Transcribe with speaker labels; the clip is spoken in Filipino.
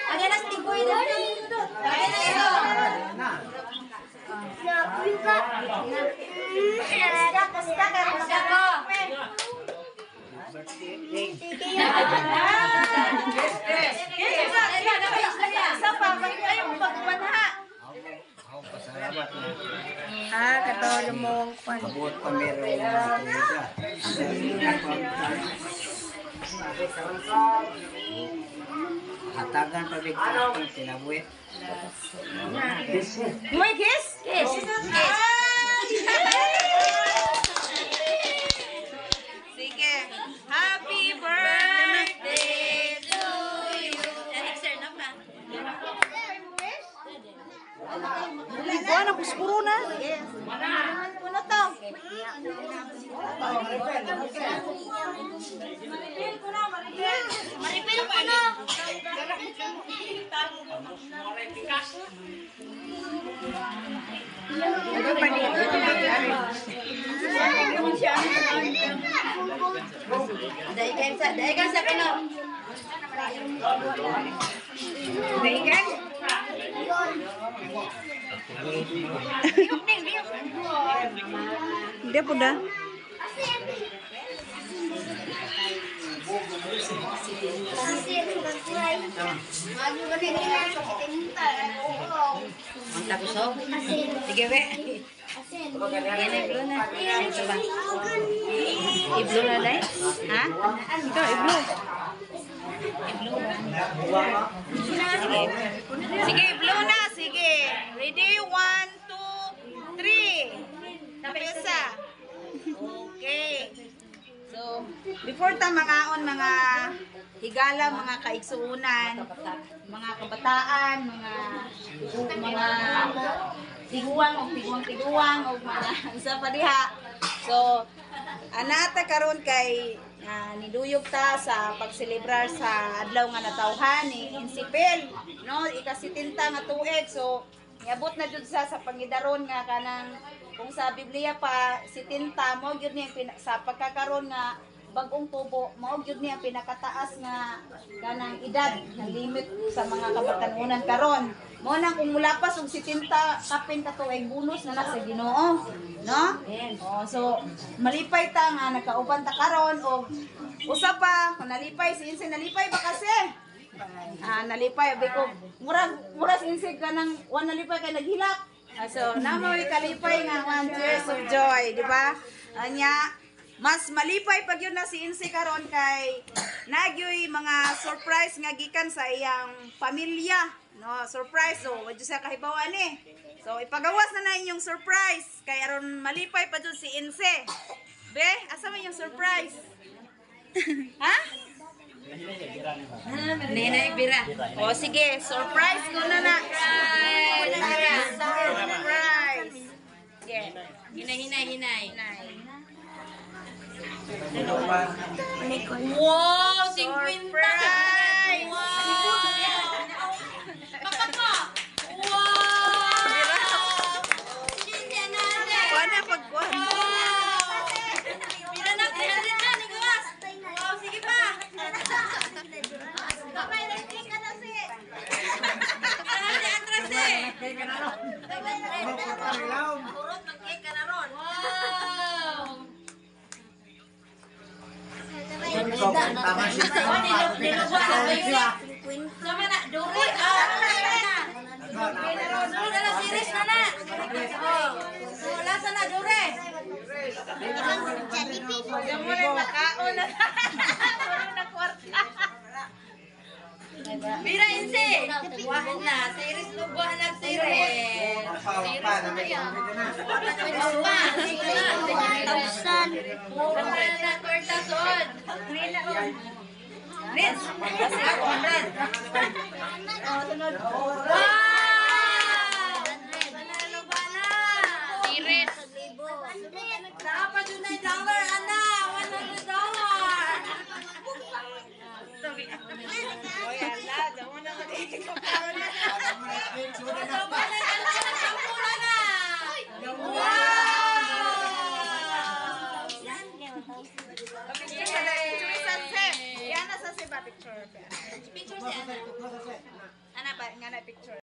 Speaker 1: Ada nas tigoy na. Ada na ito. Kasta ko.
Speaker 2: Katulad mo
Speaker 3: Kabut pa meron hatagan pa bigyan sinabuhi.
Speaker 2: May kiss?
Speaker 1: Kiss.
Speaker 2: Sige. Happy birthday to you.
Speaker 1: Sir na pa.
Speaker 2: Buwan na, puspuro na. Puno to.
Speaker 1: Maripil ko na. Daigan sa kano.
Speaker 2: Daigan? Hindi po da.
Speaker 1: Mantap usok. Sige we. Yan iblo na. Ito ba? Iblo na dai? Ha?
Speaker 2: Ito, iblo.
Speaker 1: Sige.
Speaker 2: Sige, iblo na. Sige. Ready? 1, 2, 3. Napisa. Okay. So, before ta mangaon mga higala, mga kaigsuunan, mga kabataan, mga tiguang o tiguang o mga isa pa diha. So, anata karon kay niduyog ta sa pagselebrar sa adlaw nga natawhan ni Insipil, no? Ikasitinta nga tuig. So, niabot na jud sa pangidaron nga kanang kung sa Biblia pa si tinta mo gyud niya sa pagkakaron nga bagong tubo mao gyud niya pinakataas nga kanang edad nga limit sa mga kabatanunan karon mo nang kung mulapas og si tinta kapin ka tuig bonus na sa Ginoo, no? Oh, so malipay ta nga nagkauban ta karon og usa pa kung nalipay si Inse nalipay ba kasi nalipay abi ko mura si Inse kanang wan nalipay kay naghilak. So, namoy kalipay nga 1 tears of joy, di ba? Anya, mas malipay pag yun na si Inse karon kay nagyoy mga surprise nga gikan sa iyang pamilya, no? Surprise, so wadyo sa kahibawan eh. So, ipagawas na inyong surprise kay aron malipay pa dun si Inse. Be, asa man yung surprise? Ha?
Speaker 1: Nenay bira.
Speaker 2: O sige, surprise ko na na. Surprise. Sige.
Speaker 1: Hinay.
Speaker 2: Wow, 50.
Speaker 1: Surprise!
Speaker 2: Wow.
Speaker 1: Papa! Wow! Hindi natin!
Speaker 2: Kuha na pagkuhan.
Speaker 1: Bira na, 300 na, Nicolas! Wow, sige pa! Kapay, nag-click ka na si! Atras eh! Purot, nag-click ka na ron! Wow! Nilubos sa bayo. Sama na, Duri! Duri na series na na! Lasa na, Duri!
Speaker 2: Diyan mo rin makaon na. Puro na kwarta.
Speaker 1: Mira, Inse! Buwahan na. Series mo, buwahan na series. Series na yan. Pa! Tausan! Buwahan na, kwarta soon. Rin! Kasi ako, Rin! Wow! Panalo ba na? Series! Dapat yun $9, Ana! $100!
Speaker 2: Oy, ala, diyan mo na magkakaroon na.
Speaker 1: Wow!
Speaker 2: Picture sa picture sa Sep. Yan na sa Sep picture.
Speaker 1: Picture siya.
Speaker 2: Ana pa nga na picture.